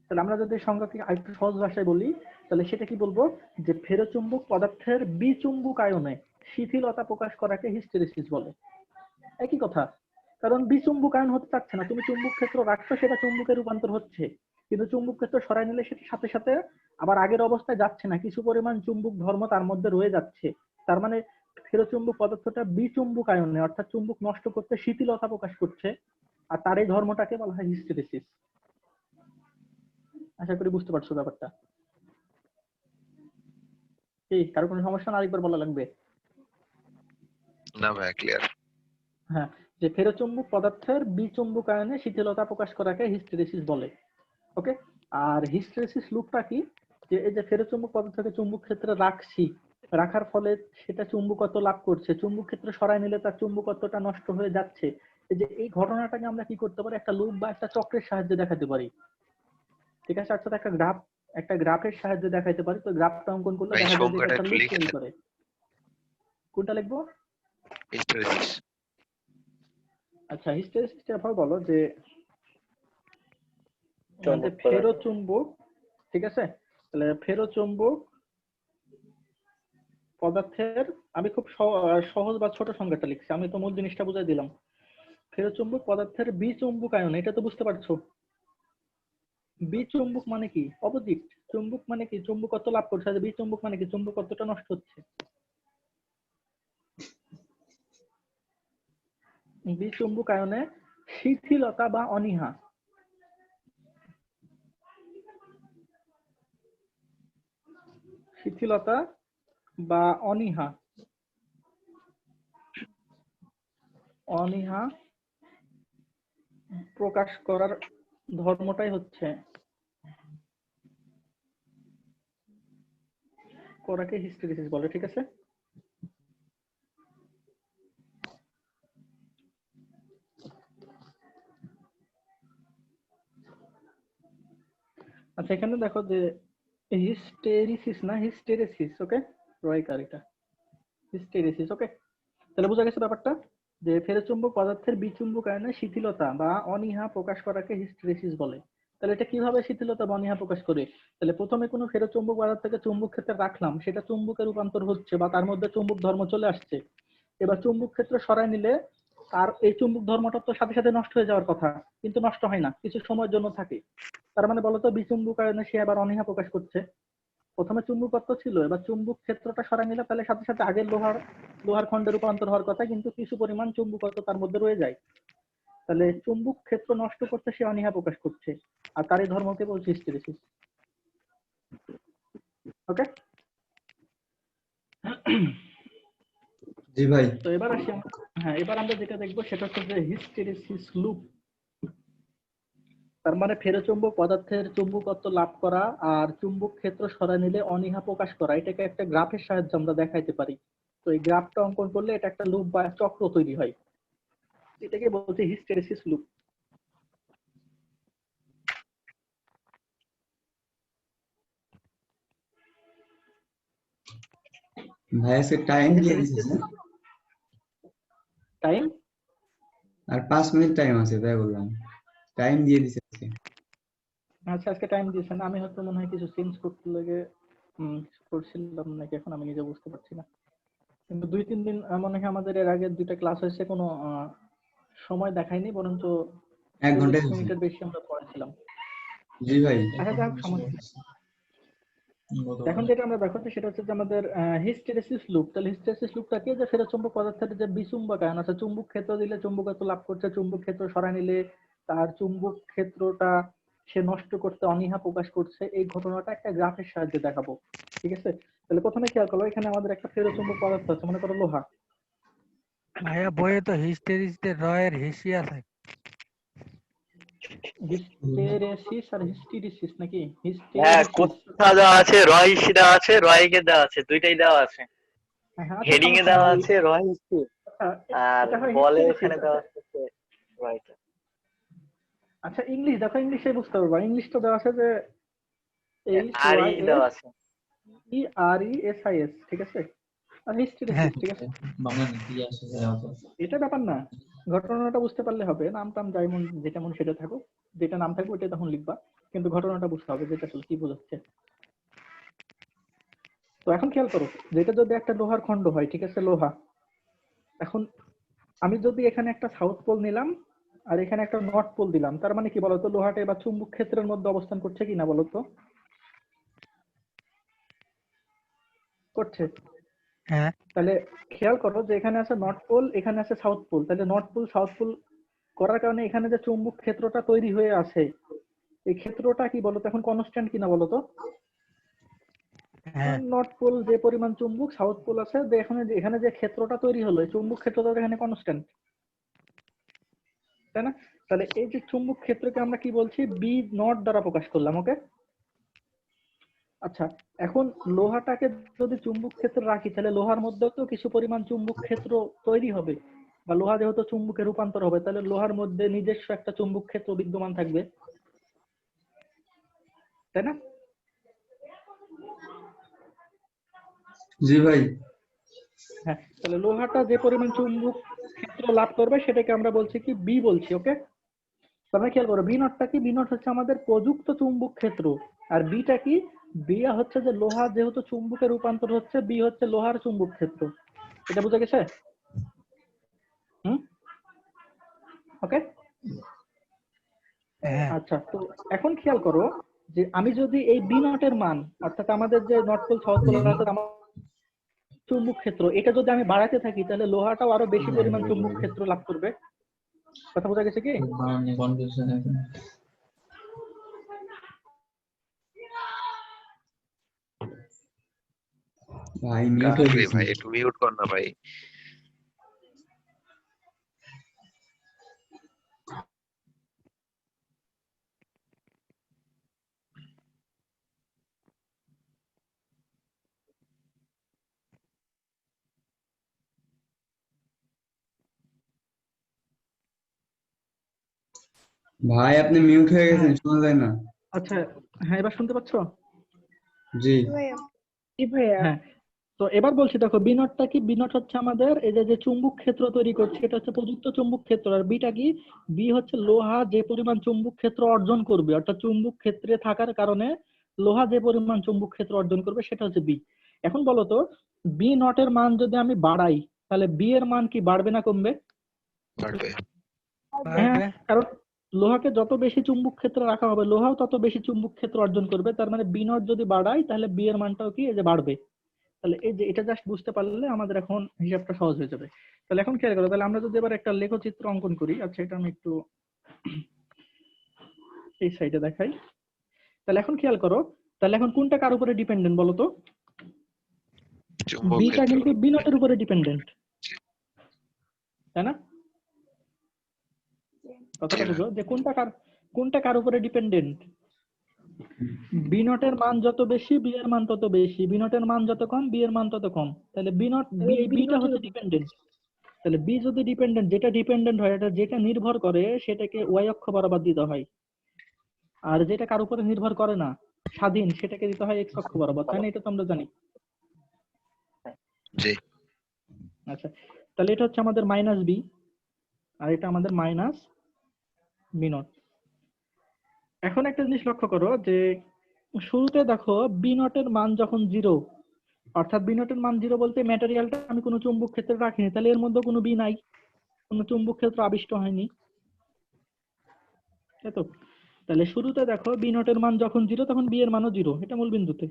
তাহলে আমরা যদি সংজ্ঞাকে আরেকটু সহজ ভাষায় বলি, তাহলে সেটা কি বলবো, যে ফেরোচুম্বক পদার্থের বিচুম্বকায়নে শিথিলতা প্রকাশ করাকে হিস্টেরেসিস বলে। একই কথা, কারণ বিচুম্বকায়ন হতে চাচ্ছে না, তুমি চুম্বক ক্ষেত্র রাখছো, সেটা চুম্বকে রূপান্তর হচ্ছে, কিন্তু চুম্বক ক্ষেত্র সরাই নিলে সেটা সাথে সাথে আবার আগের অবস্থায় যাচ্ছে না, কিছু পরিমাণ চুম্বক ধর্ম তার মধ্যে রয়ে যাচ্ছে। তার মানে ফেরোচুম্বক পদার্থটা বিচুম্বকায়নে অর্থাৎ চুম্বক নষ্ট করতে শিথিলতা প্রকাশ করছে, আর তার এই ধর্মটাকে বলা হয় হিস্টেরেসিস। আশা করি বুঝতে পারছো ব্যাপারটা। কি কারো কোনো সমস্যা না, আরেকবার বলা লাগবে? না ভাই, ক্লিয়ার। হ্যাঁ, যে ফেরোচুম্বক পদার্থের বিচুম্বকায়নে শিথিলতা প্রকাশ করাকে হিস্টেরেসিস বলে। ওকে, আর হিস্টেরেসিস লুপটা কি, যে এই যে ফেরোচুম্বক পদার্থকে চুম্বক ক্ষেত্রে রাখছি, রাখার ফলে সেটা চুম্বকত্ব লাভ করছে, চুম্বক ক্ষেত্রে সরাই নিলে তার চুম্বকত্বটা নষ্ট হয়ে যাচ্ছে। এই যে এই ঘটনাটাকে আমরা কি করতে পারি, একটা লুপ বা একটা চক্রের সাহায্যে দেখাতে পারি। ঠিক আছে, অর্থাৎ একটা গ্রাফের সাহায্যে দেখাইতে পারি। তো গ্রাফটা অঙ্কন করলে ভাই দেখা যায় যে সংখ্যাটা একটা একটু লুপ লিখে তৈরি দেন। করে। কোনটা লিখবো? হিস্টেরেসিস। আচ্ছা, হিস্টেরেসিসটা এভাবে বলো যে চুম্বক ফেরোচুম্বক, ঠিক আছে? তাহলে ফেরোচুম্বক পদার্থের, আমি খুব সহজ বা ছোট সংজ্ঞাটা লিখছি, আমি তো মূল জিনিসটা বুঝাই দিলাম। ফেরোচুম্বক পদার্থের বিচুম্বকায়ন, এটা তো বুঝতে পারছো। বিচুম্বক মানে কি? অপোজিট। চুম্বক মানে কি? চুম্বকত্ব লাভ করছে। আর বিচুম্বক মানে কি? চুম্বকত্বটা নষ্ট হচ্ছে। বিচুম্বকায়নে শিথিলতা বা অনীহা, শিথিলতা বা অনীহা, অনীহা প্রকাশ করার ধর্মটাই হচ্ছে করাকে হিস্টেরিসিস বলে, ঠিক আছে? আচ্ছা, এখানে দেখো যে হিস্টেরিসিস না হিস্টেরেসিস, ওকে? রয়কার এটা হিস্টেরেসিস, ওকে? তাহলে বোঝা গেছে ব্যাপারটা, যে ফেরোচুম্বক পদার্থের বিচুম্বকায়নে শিথিলতা বা অনীহা প্রকাশ করাকে হিস্টেরেসিস বলে। তাহলে এটা কিভাবে শিথিলতা বা অনীহা প্রকাশ করে? তাহলে প্রথমে কোনো ফেরোচুম্বক পদার্থকে চুম্বক ক্ষেত্রে রাখলাম, সেটা চুম্বকে রূপান্তর হচ্ছে বা তার মধ্যে চুম্বক ধর্ম চলে আসছে। এবার চুম্বক ক্ষেত্র সরায় নিলে আর এই চুম্বক ধর্মটা তো সাথে সাথে নষ্ট হয়ে যাওয়ার কথা, কিন্তু নষ্ট হয় না, কিছু সময়ের জন্য থাকে। তার মানে বলতো বিচুম্বকায়নে সে আবার অনীহা প্রকাশ করছে। প্রথমে চুম্বকত্ব ছিল, এবার চুম্বক ক্ষেত্রটা সরাই নিলে তাহলে সাথে সাথে আগের লোহার খণ্ডে রূপান্তর হওয়ার কথা, কিন্তু কিছু পরিমাণ চুম্বকত্ব তার মধ্যে রয়ে যায়। তাহলে চুম্বক ক্ষেত্র নষ্ট করতে সে অনীহা প্রকাশ করছে, আর তারই ধর্মকে বলছে হিস্টেরেসিস। ওকে? জি ভাই। তো এবার আসি হ্যাঁ, এবার আমরা যেটা দেখবো সেটা হচ্ছে যে হিস্টেরেসিস লুপ। তার মানে ফেরোচুম্বক পদার্থের চুম্বকত্ব লাভ করা আর চুম্বক ক্ষেত্র সরাই নিলে অনীহা প্রকাশ করা, এটাকে একটা গ্রাফের সাহায্যে আমরা দেখাইতে পারি। তো এই গ্রাফটা অঙ্কন করলে এটা একটা লুপ বা চক্র তৈরি হয়, এটাকে বলছে হিস্টেরেসিস লুপ। ভাই আজকে টাইম দিয়ে দিছে না? টাইম? আর 5 মিনিট টাইম আছে, তাই বললাম। টাইম দিয়ে দিছে আজকে। আচ্ছা, আজকে টাইম দিয়েছেন, আমি হয়তো মনে হয় কিছু চেঞ্জ করতে লাগে করছিলাম নাকি, এখন আমি নিজে বুঝতে পারছি না। কিন্তু 2-3 দিন মনে হয় আমাদের এর আগে 2টা ক্লাস হয়েছে, কোনো সময় দেখায়নি, বরঞ্চ 1 40 ঘন্টায় হয়েছে। মিনিটের বেশি আমরা পড়াছিলাম। জি ভাই। আচ্ছা, যাক সমস্যা নেই। এখন যেটা আমরা দেখো সেটা হচ্ছে যে আমাদের হিস্টেরেসিস লুপ। তাহলে হিস্টেরেসিস লুপটা কি? যে ফেরোচুম্বক পদার্থের যে বিচুম্বকায়ন আছে, চুম্বক ক্ষেত্র দিলে চুম্বকত্ব লাভ করছে, চুম্বক ক্ষেত্র সরাই নিলে তার চুম্বক ক্ষেত্রটা সে নষ্ট করতে অনীহা প্রকাশ করছে, এই ঘটনাটা একটা গ্রাফের সাহায্যে দেখাবো, ঠিক আছে? তাহলে প্রথমে খেয়াল করো, এখানে আমাদের একটা ফেরোচুম্বক পদার্থ আছে, মনে করো লোহা। ভাইয়া বইয়ে তো হিস্টেরিসিসের রয়ের হিসি আছে। হিস্টেরেসিস আর হিস্টেরিসিস নাকি? হ্যাঁ, হিস্টেরেসিস। কোথাও দেওয়া আছে রয় হিস্ট্রি দেওয়া আছে, রয়কে দেওয়া আছে, দুইটাই দেওয়া আছে। হ্যাঁ, হ্যাঁ, আচ্ছা, হেডিং এ সমস্যা দেওয়া নেই। আছে রয় হিস্ট্রি, আচ্ছা, আর এটা হয় বলে হিস্টেরেসিস। এখানে দেওয়া আছে রয়টা। আচ্ছা, ইংলিশ দেখো, ইংলিশে বুঝতে পারবা। ইংলিশটা দেওয়া আছে যে আর ই দেওয়া HYS আছে। ERESIS, ঠিক আছে? আর হ্যাঁ হিস্টেরেসিস, ঠিক আছে? এটা ব্যাপার না, ঘটনাটা বুঝতে পারলে হবে। নাম টাম যেমন যেটা মন সেটা থাকো, যেটা নাম থাকবে ওইটা তখন লিখবা, কিন্তু ঘটনাটা বুঝতে হবে যেটা আসলে কি বোঝাচ্ছে। তো এখন খেয়াল করো, যেটা যদি একটা লোহার খণ্ড হয়, ঠিক আছে, লোহা। এখন আমি যদি এখানে একটা সাউথ পোল নিলাম আর এখানে একটা নর্থ পোল দিলাম, তার মানে কি বলতো? লোহাটা এবার চুম্বক ক্ষেত্রের মধ্যে অবস্থান করছে কিনা বলতো? করছে। হ্যাঁ তাহলে খেয়াল করো যে এখানে আছে নর্থ পোল, এখানে আছে সাউথ পোল। তাহলে নর্থ পোল সাউথ পোল করার কারণে এখানে যে চুম্বক ক্ষেত্রটা তৈরি হয়ে আছে, এই ক্ষেত্রটা কি বলতো এখন কনস্ট্যান্ট কিনা বলতো? হ্যাঁ নর্থ পোল যে পরিমাণ চুম্বক, সাউথ পোল আছে, যে এখানে যে ক্ষেত্রটা তৈরি হলো, এই চুম্বক ক্ষেত্রটা এখানে কনস্ট্যান্ট, তাই না? তাহলে এই যে চুম্বক ক্ষেত্রকে আমরা কি বলছি? বি নট দ্বারা প্রকাশ করলাম, ওকে? আচ্ছা, এখন লোহাটাকে যদি চুম্বক ক্ষেত্রে রাখি, তাহলে লোহার মধ্যেও তো কিছু পরিমাণ চুম্বক ক্ষেত্র তৈরি হবে, বা লোহা যেহেতু চুম্বকে রূপান্তর হবে, তাহলে লোহার মধ্যে নিজস্ব একটা চুম্বক ক্ষেত্র বিদ্যমান থাকবে, তাই না? জি ভাই। হ্যাঁ, তাহলে লোহাটা যে পরিমাণ চুম্বক ক্ষেত্র লাভ করবে সেটাকে আমরা বলছি কি বি বলছি। ওকে, তোমরা খেয়াল করো বি নটটা কি, বি নট হচ্ছে আমাদের প্রযুক্ত চুম্বক ক্ষেত্র, আর বিটা কি, বি হচ্ছে যে লোহা যেহেতু চুম্বকে রূপান্তর হচ্ছে, বি হচ্ছে লোহার চুম্বক ক্ষেত্র। এটা বুঝা গেছে? হুম, ওকে। হ্যাঁ আচ্ছা, তো এখন খেয়াল করো যে আমি যদি এই বি নটের মান, অর্থাৎ আমাদের যে নর্থ পোল সাউথ পোল আছে আমার চুম্বক ক্ষেত্র, এটা যদি আমি বাড়াতে থাকি তাহলে লোহাটাও আরো বেশি পরিমাণ চুম্বক ক্ষেত্র লাভ করবে। কথা বোঝা গেছে কি? ভাই মিউট হয়ে কারে গেছে। ভাই একটু মিউট কর না ভাই। ভাই আপনি মিউট হয়ে গেছেন, শোনা যায় না। আচ্ছা, হ্যাঁ এবার শুনতে পাচ্ছ? জি জি ভাইয়া। হ্যাঁ, তো এবার বলছি দেখো বি নটটা কি, বি নট হচ্ছে আমাদের এই যে যে চুম্বক ক্ষেত্র তৈরি করছে এটা হচ্ছে প্রযুক্ত চুম্বক ক্ষেত্র, আর বিটা কি, বি হচ্ছে লোহা যে পরিমাণ চুম্বক ক্ষেত্র অর্জন করবে, অর্থাৎ চুম্বক ক্ষেত্রে থাকার কারণে লোহা যে পরিমাণ চুম্বক ক্ষেত্র অর্জন করবে সেটা হচ্ছে বি। এখন বলো তো বি নটের মান যদি আমি বাড়াই তাহলে বি এর মান কি বাড়বে না কমবে? বাড়বে। হ্যাঁ, বাড়বে। কারণ লোহাকে যত বেশি চুম্বক ক্ষেত্রে রাখা হবে লোহাও তত বেশি চুম্বক ক্ষেত্র অর্জন করবে, তার মানে বি নট যদি বাড়াই তাহলে বি এর মানটাও কি এই যে বাড়বে। তাহলে এই যে এটা জাস্ট বুঝতে পারলে আমাদের এখন হিসাবটা সহজ হয়ে যাবে। তাহলে এখন খেয়াল করো, তাহলে আমরা যদি এবার একটা লেখচিত্র অঙ্কন করি। আচ্ছা, এটা আমি একটু এই সাইডে দেখাই। তাহলে এখন খেয়াল করো, তাহলে এখন কোনটা কার উপরে ডিপেন্ডেন্ট বলো তো? চুম্বক বিটা ক্ষেত্র। কিন্তু বি নটের উপরে ডিপেন্ডেন্ট, তাই না? কথাটা বুঝো যে কোনটা কার উপরে ডিপেন্ডেন্ট। বি নটের মান যত বেশি বি এর মান তত বেশি, বি নটের মান যত কম বি এর মান তত কম। তাহলে বি নট বিটা হচ্ছে ডিপেন্ডেন্ট। তাহলে বি যদি ডিপেন্ডেন্ট, যেটা ডিপেন্ডেন্ট হয় এটা যেটা নির্ভর করে সেটাকে ওয়াই অক্ষ বরাবর দিতে হয়, আর যেটা কার উপরে নির্ভর করে না স্বাধীন সেটাকে দিতে হয় এক্স অক্ষ বরাবর, তাই না? এটা তো আমরা জানি। জি। আচ্ছা, তাহলে এটা হচ্ছে আমাদের মাইনাস বি আর এটা আমাদের মাইনাস বি নট। এখন একটা জিনিস লক্ষ্য করো যে শুরুতে দেখো বি নটের মান যখন 0, অর্থাৎ বি নটের মান 0 বলতে ম্যাটেরিয়ালটা আমি কোনো চুম্বক ক্ষেত্রে রাখিনি, তাহলে এর মধ্যে কোনো বি নাই, কোনো চুম্বক ক্ষেত্র আবিষ্ট হয়নি, তাই তো? তাহলে শুরুতে দেখো বি নটের মান যখন 0 তখন বি এর মানও 0, এটা মূল বিন্দুতে।